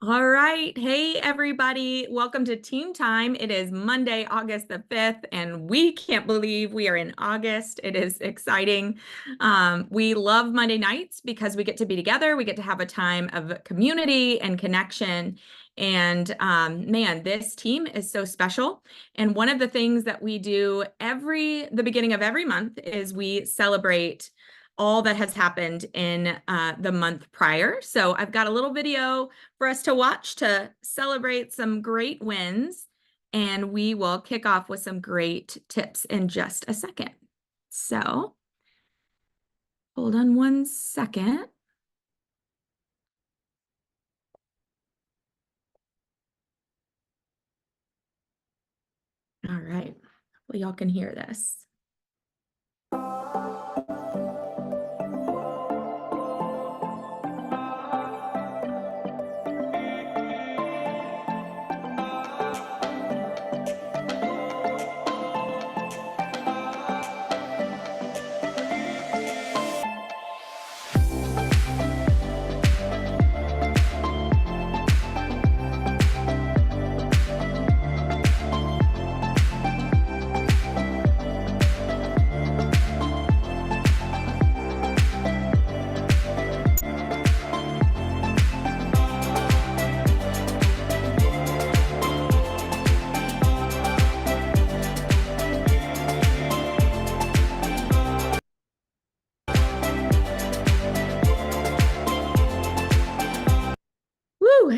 All right. Hey, everybody. Welcome to Team Time. It is Monday, August the 5th, and we can't believe we are in August. It is exciting. We love Monday nights because we get to be together. We get to have a time of community and connection. And man, this team is so special. And one of the things that we do the beginning of every month is we celebrate all that has happened in the month prior. So I've got a little video for us to watch to celebrate some great wins. And we will kick off with some great tips in just a second. So hold on one second. All right. Hopefully y'all can hear this.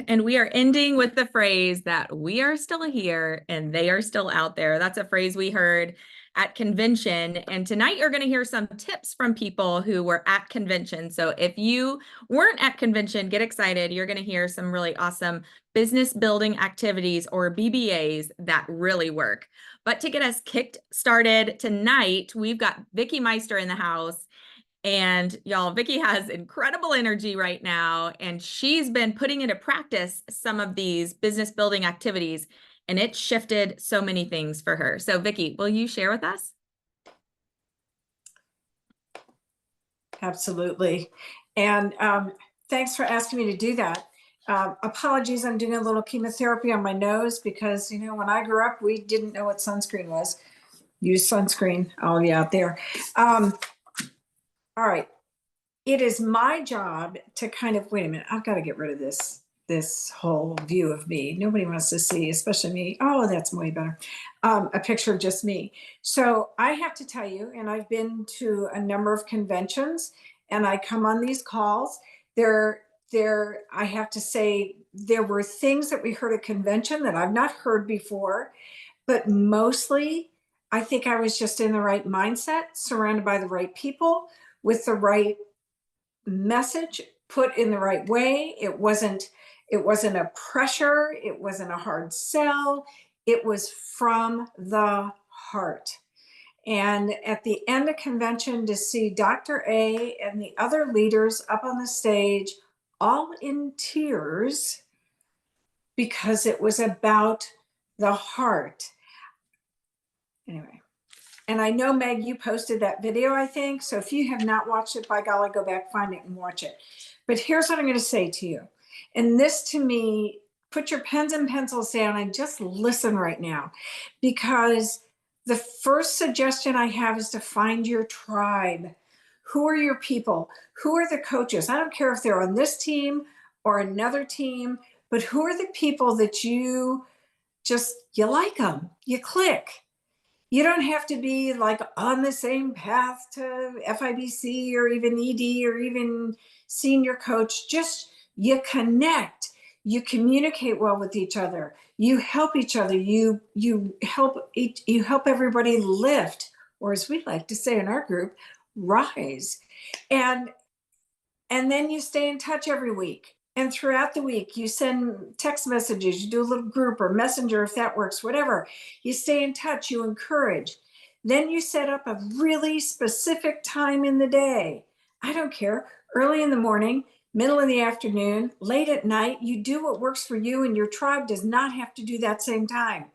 And we are ending with the phrase that we are still here and they are still out there. That's a phrase we heard at convention. And tonight you're going to hear some tips from people who were at convention. So if you weren't at convention, get excited. You're going to hear some really awesome business building activities or BBAs that really work. But to get us kicked started tonight, we've got Vicki Meister in the house. And y'all, Vicki has incredible energy right now, and she's been putting into practice some of these business building activities, and it shifted so many things for her. So Vicki, will you share with us? Absolutely. And thanks for asking me to do that. Apologies, I'm doing a little chemotherapy on my nose because, when I grew up, we didn't know what sunscreen was. Use sunscreen, all of you out there. All right. It is my job to kind of, wait a minute, I've got to get rid of this whole view of me. Nobody wants to see, especially me. Oh, that's way better. A picture of just me. So I have to tell you, and I've been to a number of conventions and I come on these calls. I have to say, there were things that we heard at convention that I've not heard before, but mostly I think I was just in the right mindset, surrounded by the right people with the right message put in the right way. It wasn't a pressure. It wasn't a hard sell. It was from the heart. And at the end of convention, to see Dr. A and the other leaders up on the stage, all in tears, because it was about the heart. Anyway. And I know, Meg, you posted that video, I think. So if you have not watched it, by golly, go back, find it and watch it. But here's what I'm going to say to you. And this, to me, put your pens and pencils down and just listen right now. Because the first suggestion I have is to find your tribe. Who are your people? Who are the coaches? I don't care if they're on this team or another team, but who are the people that you like them, you click. You don't have to be like on the same path to FIBC or even ED or even senior coach. Just you connect, you communicate well with each other, you help each other, you help everybody lift, or as we like to say in our group, rise. And then you stay in touch every week. And throughout the week, you send text messages, you do a little group or messenger if that works, whatever. You stay in touch, you encourage. Then you set up a really specific time in the day. I don't care, early in the morning, middle of the afternoon, late at night. You do what works for you, and your tribe does not have to do that same time.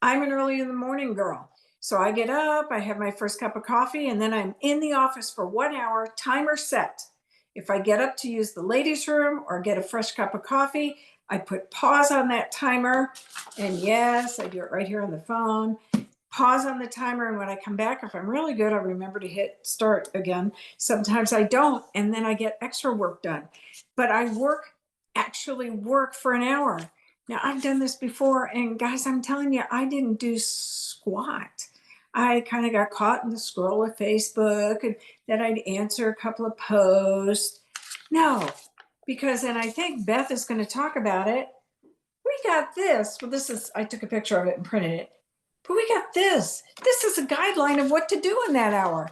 I'm an early in the morning girl. So I get up, I have my first cup of coffee, and then I'm in the office for 1 hour, timer set. If I get up to use the ladies' room or get a fresh cup of coffee, I put pause on that timer, and yes, I do it right here on the phone. Pause on the timer, and when I come back, if I'm really good, I remember to hit start again. Sometimes I don't, and then I get extra work done. But I actually work for an hour. Now, I've done this before, and guys, I'm telling you, I didn't do squat. I kind of got caught in the scroll of Facebook, and then I'd answer a couple of posts. No, because, and I think Beth is going to talk about it. We got this. Well, I took a picture of it and printed it. But we got this. This is a guideline of what to do in that hour.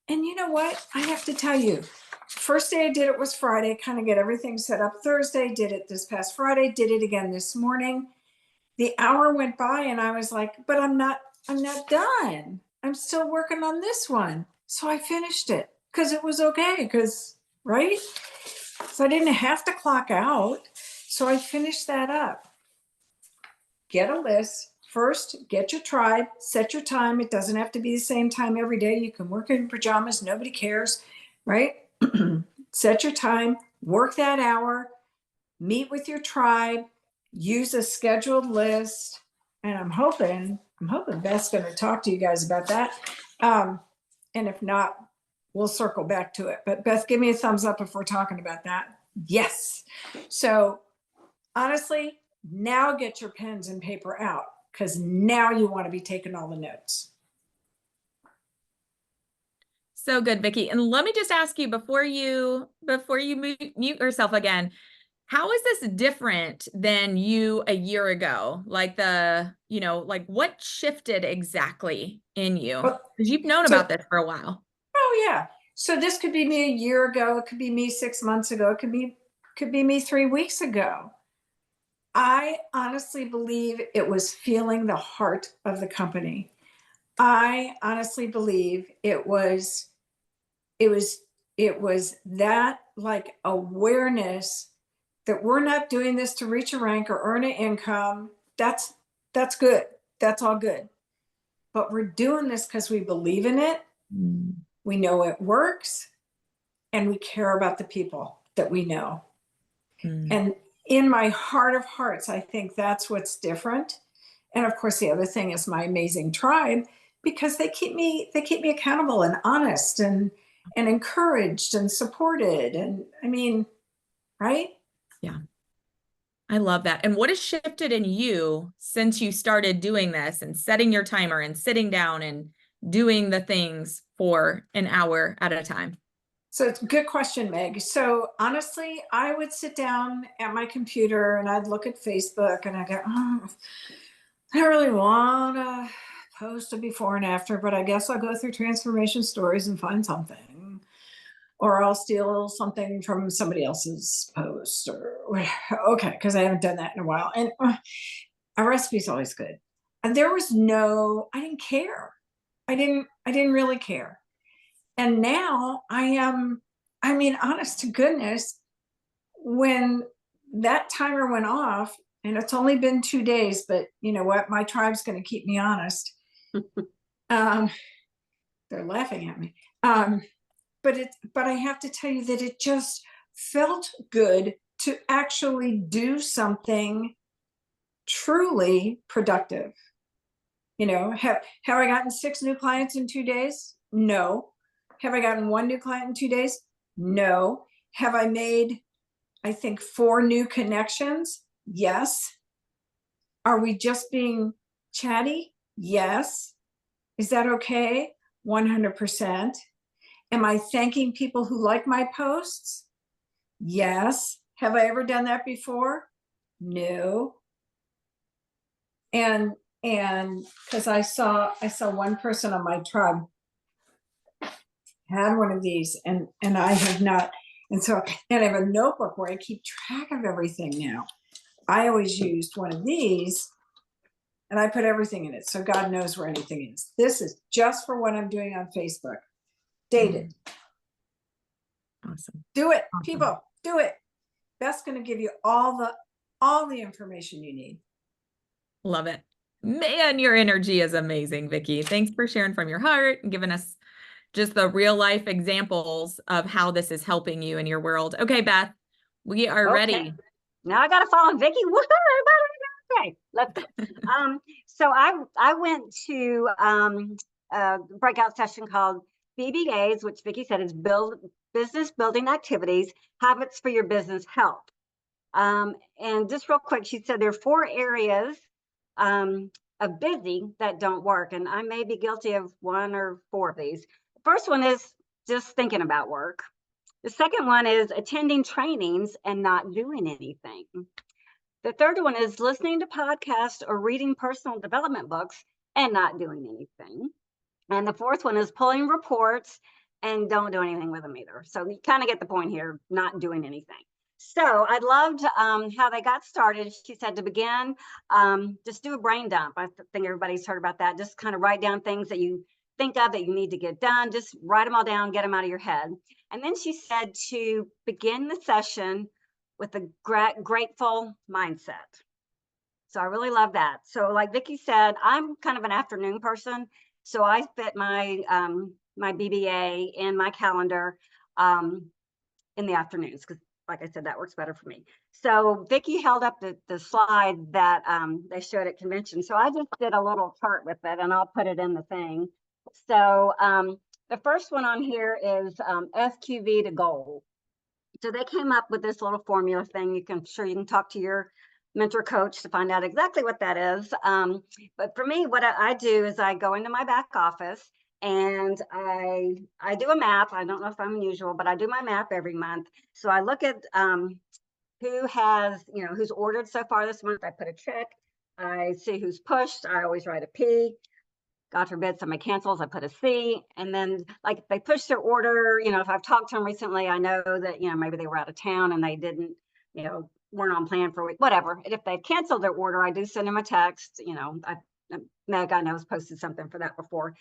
And you know what? I have to tell you, first day I did it was Friday, kind of get everything set up. Thursday, did it this past Friday, did it again this morning. The hour went by and I was like, but I'm not done. I'm still working on this one. So I finished it because it was okay, right? So I didn't have to clock out. So I finished that up. Get a list. First, get your tribe, set your time. It doesn't have to be the same time every day. You can work in pajamas. Nobody cares, right? Set your time, work that hour, meet with your tribe, use a scheduled list. And I'm hoping Beth's going to talk to you guys about that. And if not, we'll circle back to it. But Beth, give me a thumbs up if we're talking about that. Yes. So honestly, now get your pens and paper out, because now you want to be taking all the notes. So good, Vicki. And let me just ask you before you mute yourself again, how is this different than you a year ago? Like what shifted exactly in you? Because you've known about this for a while. Oh yeah. So this could be me a year ago. It could be me 6 months ago. It could be me 3 weeks ago. I honestly believe it was feeling the heart of the company. I honestly believe it was that like awareness that we're not doing this to reach a rank or earn an income. That's good. That's all good. But we're doing this because we believe in it. Mm. We know it works, and we care about the people that we know. Mm. And in my heart of hearts, I think that's what's different. And of course, the other thing is my amazing tribe, because they keep me accountable and honest and encouraged and supported. And I mean, right? Yeah. I love that. And what has shifted in you since you started doing this and setting your timer and sitting down and doing the things for an hour at a time? So it's a good question, Meg. So honestly, I would sit down at my computer and I'd look at Facebook and I'd go, oh, I don't really want to post a before and after, but I guess I'll go through transformation stories and find something. Or I'll steal something from somebody else's post or okay, because I haven't done that in a while. And a recipe is always good. And there was I didn't care. I didn't really care. And now I mean, honest to goodness, when that timer went off, and it's only been 2 days, but you know what? My tribe's going to keep me honest. They're laughing at me. But I have to tell you that it just felt good to actually do something truly productive. You know, have I gotten 6 new clients in 2 days? No. Have I gotten 1 new client in 2 days? No. Have I made, I think, 4 new connections? Yes. Are we just being chatty? Yes. Is that okay? 100%. Am I thanking people who like my posts? Yes. Have I ever done that before? No. And because I saw one person on my tribe had one of these, and I have not. And so, and I have a notebook where I keep track of everything now. I always used one of these and I put everything in it. So God knows where anything is. This is just for what I'm doing on Facebook. Dated. Awesome. Do it, people, do it. That's going to give you all the information you need. Love it. Man, your energy is amazing, Vicki. Thanks for sharing from your heart and giving us just the real life examples of how this is helping you in your world. Okay, Beth, we are ready. Now I got to follow Vicki. Woohoo! Okay, let's go. So I went to a breakout session called BBAs, which Vicki said is business building activities, habits for your business health. And just real quick, she said there are 4 areas of busy that don't work, and I may be guilty of 1 or 4 of these. The first one is just thinking about work. The second one is attending trainings and not doing anything. The third one is listening to podcasts or reading personal development books and not doing anything. And the fourth one is pulling reports and don't do anything with them either. So you kind of get the point here, not doing anything. So I loved how they got started. She said to begin, just do a brain dump. I think everybody's heard about that. Just kind of write down things that you think of that you need to get done. Just write them all down, get them out of your head. And then she said to begin the session with a grateful mindset. So I really love that. So like Vicki said, I'm kind of an afternoon person. So I fit my my BBA in my calendar in the afternoons, because like I said, that works better for me. So Vicki held up the slide that they showed at convention. So I just did a little chart with it, and I'll put it in the thing. So the first one on here is SQV to goal. So they came up with this little formula thing. You can talk to your mentor coach to find out exactly what that is. But for me, what I do is I go into my back office and I do a map. I don't know if I'm unusual, but I do my map every month. So I look at who has, who's ordered so far this month. I put a check. I see who's pushed. I always write a P. God forbid somebody cancels, I put a C. And then like if they push their order, if I've talked to them recently, I know that, maybe they were out of town and they didn't, weren't on plan for a week, whatever. And if they've canceled their order, I do send them a text. Meg, I know, has posted something for that before,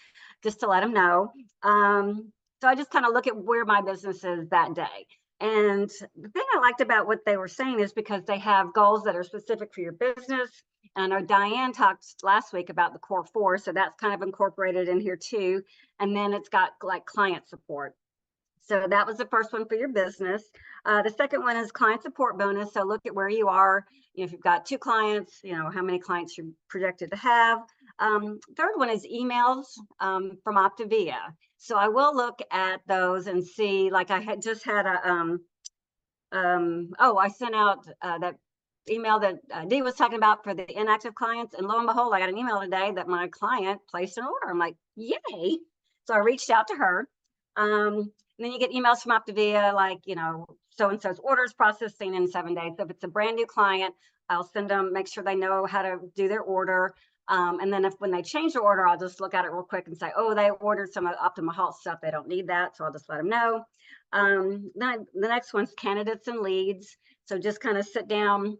just to let them know. So I just kind of look at where my business is that day. And the thing I liked about what they were saying is because they have goals that are specific for your business. And I know Diane talked last week about the core 4, so that's kind of incorporated in here too. And then it's got like client support. So that was the first one for your business. The second one is client support bonus. So look at where you are. If you've got 2 clients, how many clients you're projected to have. Third one is emails from Optavia. So I will look at those and see, like I had just had a, I sent out that email that Dee was talking about for the inactive clients. And lo and behold, I got an email today that my client placed an order. I'm like, yay. So I reached out to her. And then you get emails from Optavia, like, so-and-so's orders processing in 7 days. So if it's a brand new client, I'll send them, make sure they know how to do their order. And then when they change their order, I'll just look at it real quick and say, oh, they ordered some Optimal Health stuff. They don't need that. So I'll just let them know. Then the next one's candidates and leads. So just kind of sit down.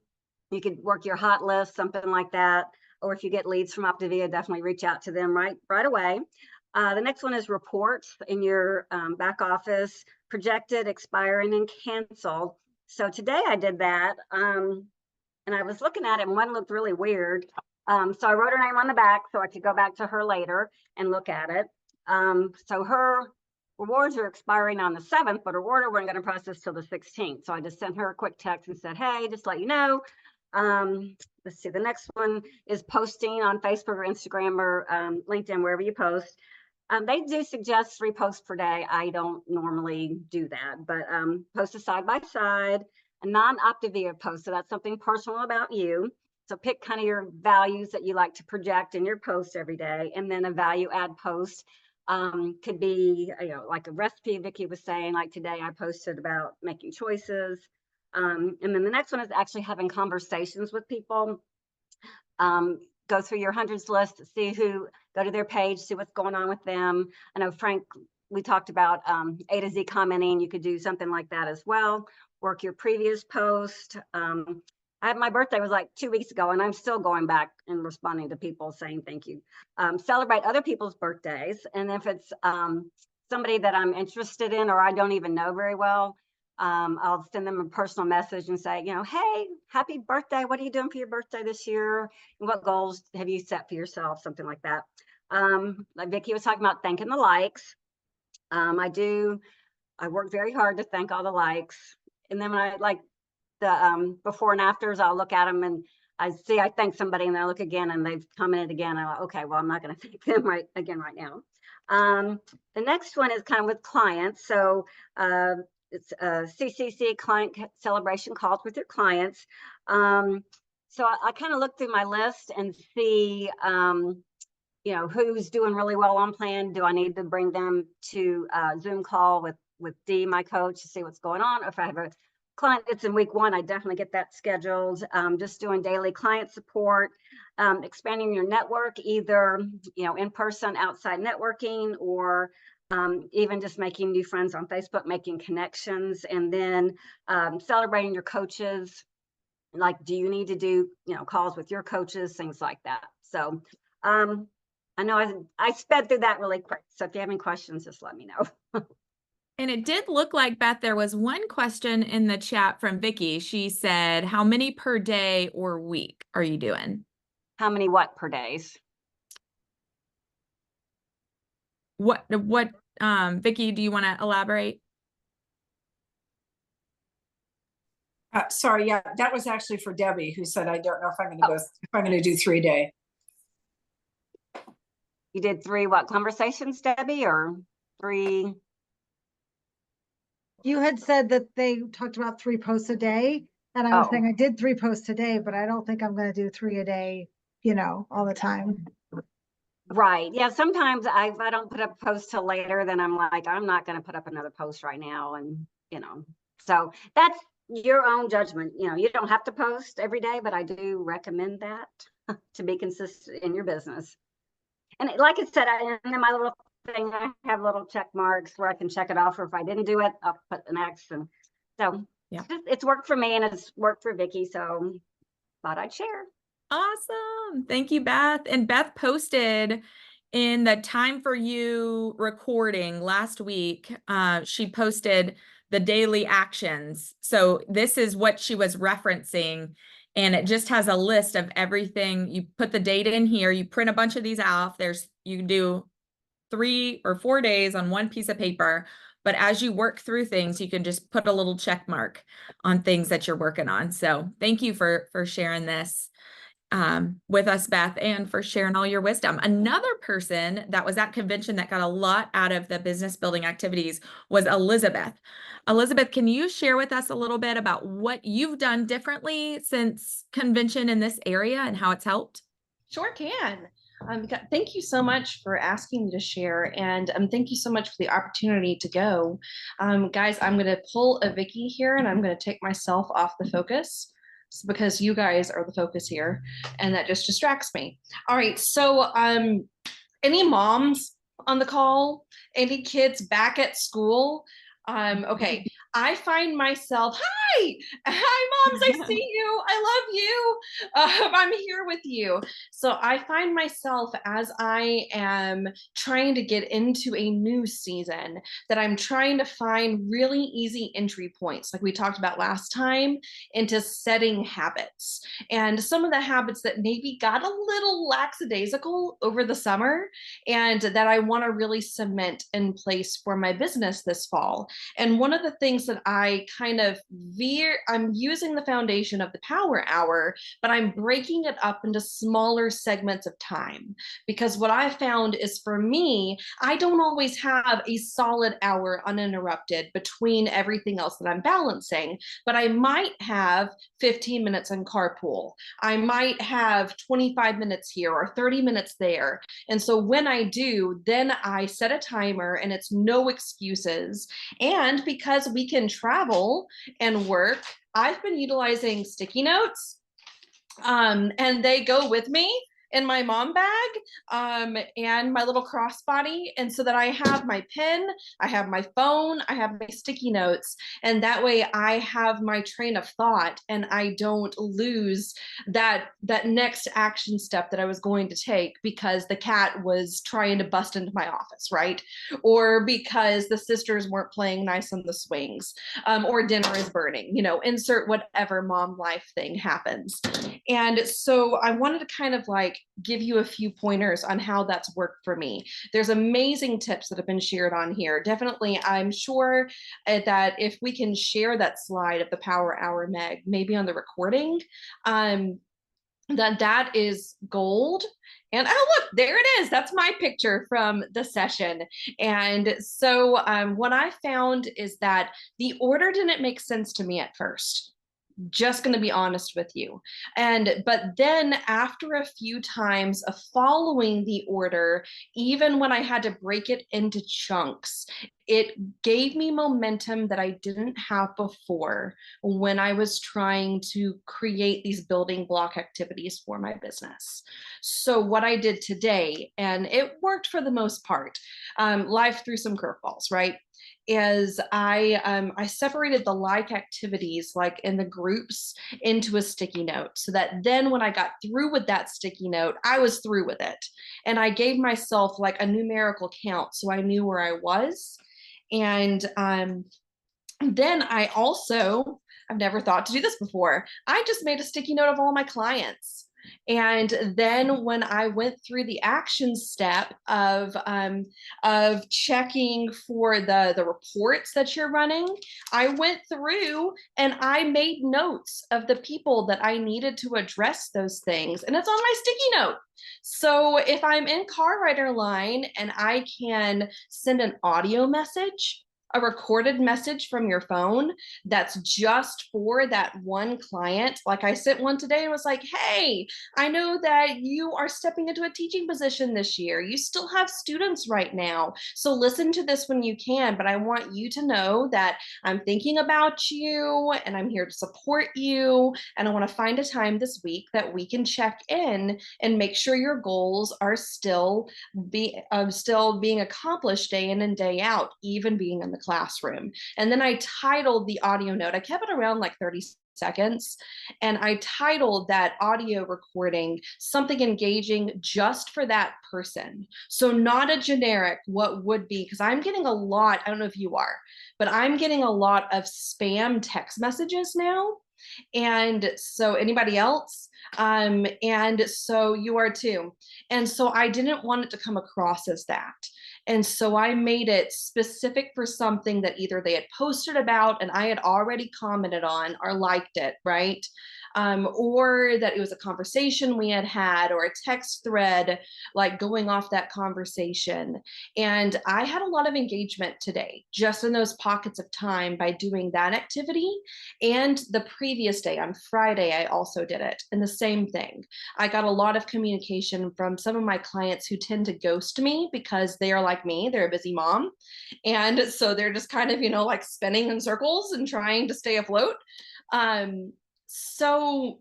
You could work your hot list, something like that. Or if you get leads from Optavia, definitely reach out to them right away. The next one is reports in your back office, projected, expiring, and canceled. So today I did that, and I was looking at it, and one looked really weird. So I wrote her name on the back so I could go back to her later and look at it. So her rewards are expiring on the 7th, but her order we're going to process till the 16th. So I just sent her a quick text and said, hey, just let you know. Let's see, the next one is posting on Facebook or Instagram or LinkedIn, wherever you post. They do suggest 3 posts per day. I don't normally do that, but post a side by side, a non-Optavia post. So that's something personal about you. So pick kind of your values that you like to project in your post every day. And then a value add post could be, like a recipe Vicki was saying, like today I posted about making choices. And then the next one is actually having conversations with people. Go through your hundreds list, see who, go to their page, see what's going on with them. I know Frank, we talked about A to Z commenting. You could do something like that as well. Work your previous post. My birthday was like 2 weeks ago, and I'm still going back and responding to people saying thank you. Celebrate other people's birthdays. And if it's somebody that I'm interested in or I don't even know very well, I'll send them a personal message and say, hey, happy birthday. What are you doing for your birthday this year? And what goals have you set for yourself? Something like that. Like Vicki was talking about thanking the likes. I work very hard to thank all the likes. And then when the before and afters, I'll look at them and I see I thank somebody and I look again and they've commented again. I'm like, okay, well, I'm not going to thank them right now. The next one is kind of with clients. So it's CCC, client celebration calls with your clients. So I kind of look through my list and see, who's doing really well on plan. Do I need to bring them to a Zoom call with Dee, my coach, to see what's going on? Or if I have a client that's in week 1, I definitely get that scheduled. Just doing daily client support, expanding your network, either, in person, outside networking, or even just making new friends on Facebook, making connections, and then celebrating your coaches. Like, do you need to do, calls with your coaches, things like that. So I know I sped through that really quick. So if you have any questions, just let me know. And it did look like, Beth, there was one question in the chat from Vicky. She said, how many per day or week are you doing? How many what per days? What, Vicky, do you want to elaborate? Sorry, yeah, that was actually for Debbie, who said, I don't know if I'm going to go, if I'm going to do 3 a day. You did 3 what, conversations, Debbie, or 3? You had said that they talked about 3 posts a day, and I was saying I did 3 posts a day, but I don't think I'm going to do 3 a day, all the time. Right. Yeah. Sometimes if I don't put up a post till later, then I'm like, I'm not going to put up another post right now. And, so that's your own judgment. You don't have to post every day, but I do recommend that to be consistent in your business. And like I said, in my little thing, I have little check marks where I can check it off, or if I didn't do it, I'll put an X. And so yeah, it's worked for me and it's worked for Vicky. So thought I'd share. Awesome. Thank you, Beth. And Beth posted in the Time for You recording last week, she posted the daily actions. So this is what she was referencing. And it just has a list of everything. You put the data in here, you print a bunch of these out. You can do 3 or 4 days on one piece of paper. But as you work through things, you can just put a little check mark on things that you're working on. So thank you for sharing this with us, Beth, and for sharing all your wisdom. Another person that was at convention that got a lot out of the business building activities was Elizabeth. Elizabeth, can you share with us a little bit about what you've done differently since convention in this area and how it's helped? Sure can. Thank you so much for asking me to share, and thank you so much for the opportunity to go. Guys, I'm going to pull a Vicky here, and I'm going to take myself off the focus because you guys are the focus here, and that just distracts me. All right, so any moms on the call? Any kids back at school? Okay, I find myself, hi moms, I see you, I love you, I'm here with you. So I find myself, as I am trying to get into a new season, that I'm trying to find really easy entry points, like we talked about last time, into setting habits. And some of the habits that maybe got a little lackadaisical over the summer and that I want to really cement in place for my business this fall. And one of the things that I kind of I'm using the foundation of the Power Hour, but I'm breaking it up into smaller segments of time. Because what I found is, for me, I don't always have a solid hour uninterrupted between everything else that I'm balancing, but I might have 15 minutes in carpool. I might have 25 minutes here or 30 minutes there. And so when I do, then I set a timer, and it's no excuses. And because we can travel and work, I've been utilizing sticky notes, and they go with me in my mom bag, and my little crossbody. And so that I have my pen, I have my phone, I have my sticky notes, and that way I have my train of thought and I don't lose that next action step that I was going to take because the cat was trying to bust into my office, right? Or because the sisters weren't playing nice on the swings, or dinner is burning, insert whatever mom life thing happens. And so I wanted to kind of like give you a few pointers on how that's worked for me. There's amazing tips that have been shared on here. Definitely, I'm sure that if we can share that slide of the Power Hour, Meg, maybe on the recording, that is gold. And oh, look, there it is. That's my picture from the session. And so what I found is that the order didn't make sense to me at first. Just going to be honest with you. But then after a few times of following the order, even when I had to break it into chunks, it gave me momentum that I didn't have before when I was trying to create these building block activities for my business. So what I did today, and it worked for the most part, life threw some curveballs, right? Is I separated the like activities like in the groups into a sticky note so that then when I got through with that sticky note, I was through with it. And I gave myself like a numerical count so I knew where I was. And then I've never thought to do this before. I just made a sticky note of all my clients. And then when I went through the action step of checking for the reports that you're running, I went through and I made notes of the people that I needed to address those things. And it's on my sticky note. So if I'm in Car Rider Line and I can send an audio message, a recorded message from your phone that's just for that one client. Like I sent one today and was like, hey, I know that you are stepping into a teaching position this year. You still have students right now. So listen to this when you can, but I want you to know that I'm thinking about you and I'm here to support you. And I want to find a time this week that we can check in and make sure your goals are still being accomplished day in and day out, even being in the classroom. And then I titled the audio note. I kept it around like 30 seconds. And I titled that audio recording something engaging just for that person. So not a generic, what would be, because I'm getting a lot, I don't know if you are, but I'm getting a lot of spam text messages now. And so anybody else? And so you are too. And so I didn't want it to come across as that. And so I made it specific for something that either they had posted about and I had already commented on or liked it, right? Or that it was a conversation we had or a text thread, like going off that conversation. And I had a lot of engagement today, just in those pockets of time by doing that activity. And the previous day on Friday, I also did it. And the same thing. I got a lot of communication from some of my clients who tend to ghost me because they are like me, they're a busy mom. And so they're just kind of, like spinning in circles and trying to stay afloat. So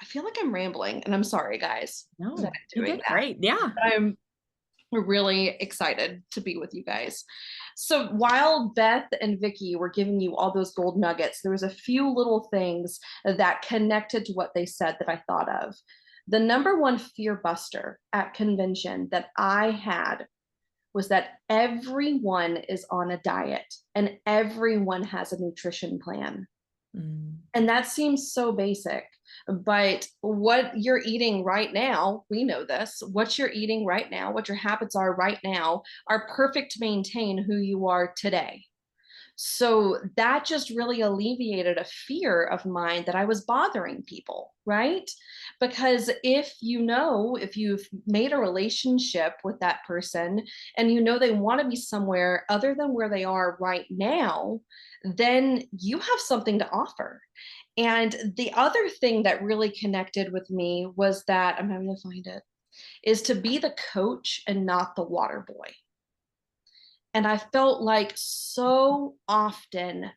I feel like I'm rambling and I'm sorry, guys. No, that I'm you doing did that. great. Yeah. I'm really excited to be with you guys. So while Beth and Vicky were giving you all those gold nuggets, there was a few little things that connected to what they said that I thought of. The number one fear buster at convention that I had was that everyone is on a diet and everyone has a nutrition plan. And that seems so basic, but what you're eating right now, we know this, what you're eating right now, what your habits are right now are perfect to maintain who you are today. So that just really alleviated a fear of mine that I was bothering people, right? Because if you've made a relationship with that person and they want to be somewhere other than where they are right now, then you have something to offer. And the other thing that really connected with me was that, I'm having to find it, is to be the coach and not the water boy. And I felt like so often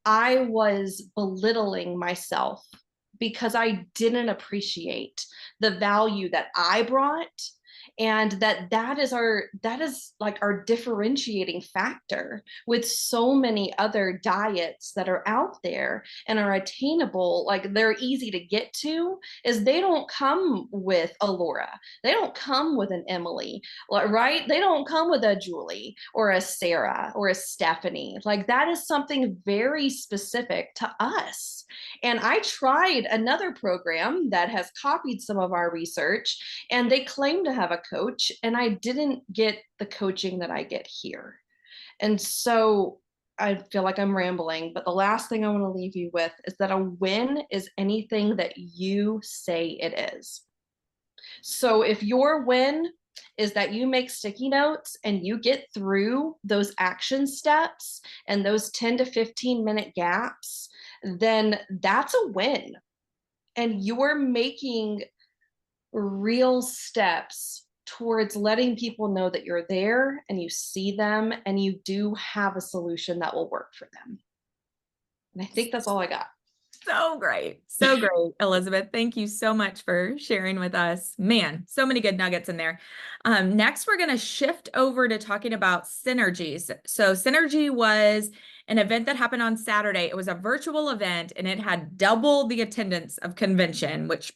I was belittling myself because I didn't appreciate the value that I brought And that is like our differentiating factor with so many other diets that are out there and are attainable, like they're easy to get to, is they don't come with a Laura, they don't come with an Emily, right? They don't come with a Julie or a Sarah or a Stephanie. Like that is something very specific to us. And I tried another program that has copied some of our research, and they claim to have a coach, and I didn't get the coaching that I get here. And so I feel like I'm rambling, but the last thing I want to leave you with is that a win is anything that you say it is. So if your win is that you make sticky notes and you get through those action steps and those 10 to 15 minute gaps, then that's a win. And you're making real steps towards letting people know that you're there and you see them and you do have a solution that will work for them. And I think that's all I got. So great. So great, Elizabeth. Thank you so much for sharing with us. Man, so many good nuggets in there. Next, we're going to shift over to talking about Synergies. So Synergy was an event that happened on Saturday. It was a virtual event and it had double the attendance of convention, which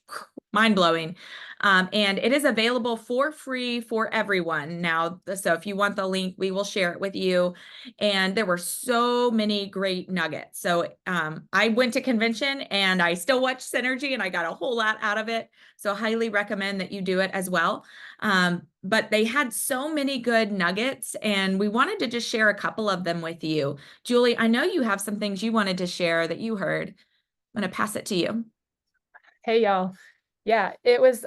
mind-blowing. And it is available for free for everyone now. So if you want the link, we will share it with you. And there were so many great nuggets. So I went to convention and I still watched Synergy and I got a whole lot out of it. So highly recommend that you do it as well. But they had so many good nuggets and we wanted to just share a couple of them with you. Julie, I know you have some things you wanted to share that you heard. I'm going to pass it to you. Hey, y'all. Yeah, it was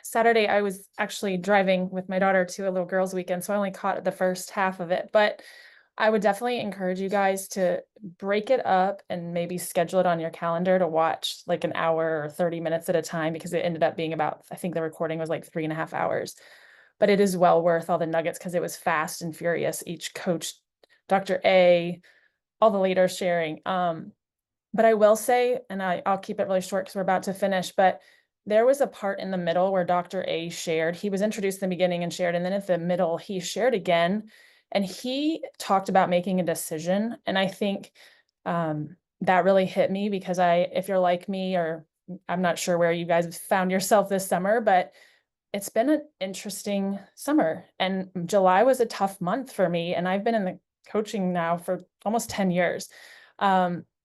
Saturday. I was actually driving with my daughter to a little girls' weekend, so I only caught the first half of it. But I would definitely encourage you guys to break it up and maybe schedule it on your calendar to watch like an hour or 30 minutes at a time, because it ended up being about, I think the recording was like 3.5 hours. But it is well worth all the nuggets because it was fast and furious. Each coach, Dr. A, all the leaders sharing. But I will say, and I'll keep it really short because we're about to finish, but there was a part in the middle where Dr. A shared. He was introduced in the beginning and shared, and then at the middle, he shared again. And he talked about making a decision. And I think that really hit me because if you're like me, or I'm not sure where you guys found yourself this summer, but it's been an interesting summer. And July was a tough month for me. And I've been in the coaching now for almost 10 years.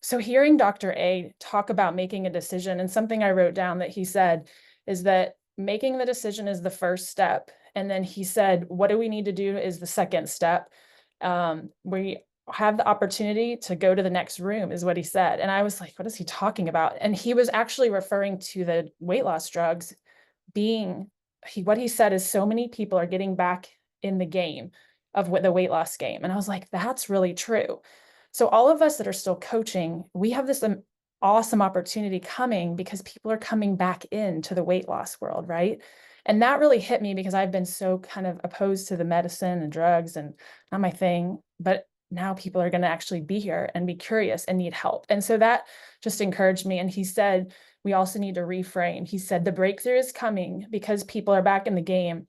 So hearing Dr. A talk about making a decision, and something I wrote down that he said is that making the decision is the first step. And then he said, what do we need to do is the second step. We have the opportunity to go to the next room is what he said. And I was like, what is he talking about? And he was actually referring to the weight loss drugs what he said is so many people are getting back in the game of the weight loss game. And I was like, that's really true. So all of us that are still coaching, we have this awesome opportunity coming because people are coming back into the weight loss world, right? And that really hit me because I've been so kind of opposed to the medicine and drugs and not my thing, but now people are going to actually be here and be curious and need help. And so that just encouraged me. And he said, we also need to reframe. He said, the breakthrough is coming because people are back in the game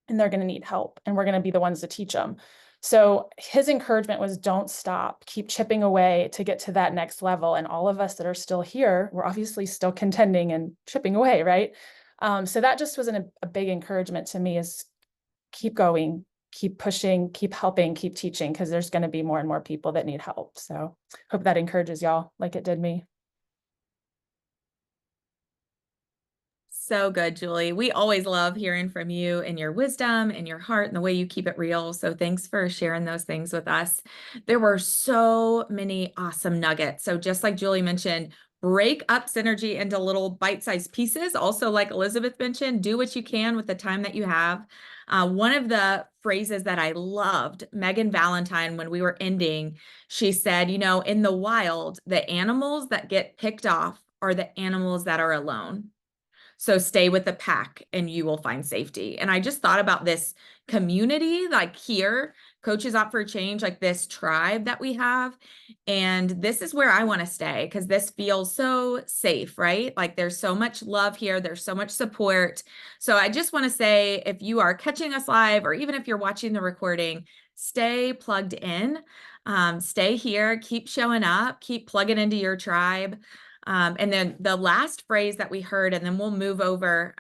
and they're going to need help and we're going to be the ones to teach them. So his encouragement was don't stop, keep chipping away to get to that next level. And all of us that are still here, we're obviously still contending and chipping away, right? So that just was a big encouragement to me is keep going, keep pushing, keep helping, keep teaching, because there's going to be more and more people that need help. So hope that encourages y'all like it did me. So good, Julie. We always love hearing from you and your wisdom and your heart and the way you keep it real. So thanks for sharing those things with us. There were so many awesome nuggets. So just like Julie mentioned, break up Synergy into little bite-sized pieces. Also, like Elizabeth mentioned, do what you can with the time that you have. One of the phrases that I loved, Megan Valentine, when we were ending, she said, you know, in the wild, the animals that get picked off are the animals that are alone. So stay with the pack and you will find safety. And I just thought about this community, like here, Coaches Opt for Change, like this tribe that we have. And this is where I want to stay because this feels so safe, right? Like there's so much love here. There's so much support. So I just want to say, if you are catching us live, or even if you're watching the recording, stay plugged in, stay here, keep showing up, keep plugging into your tribe. And then the last phrase that we heard, and then we'll move over.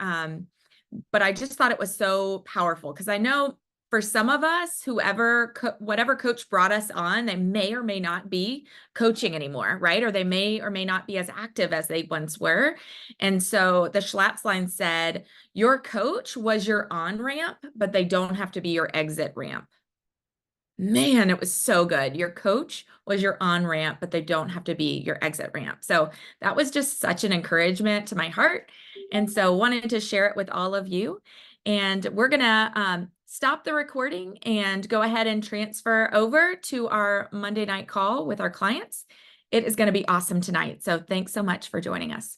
But I just thought it was so powerful because I know for some of us, whatever coach brought us on, they may or may not be coaching anymore, right? Or they may or may not be as active as they once were. And so the Schlaps line said, your coach was your on-ramp, but they don't have to be your exit ramp. Man, it was so good. Your coach was your on-ramp, but they don't have to be your exit ramp. So that was just such an encouragement to my heart. And so wanted to share it with all of you. And we're going to stop the recording and go ahead and transfer over to our Monday night call with our clients. It is going to be awesome tonight. So thanks so much for joining us.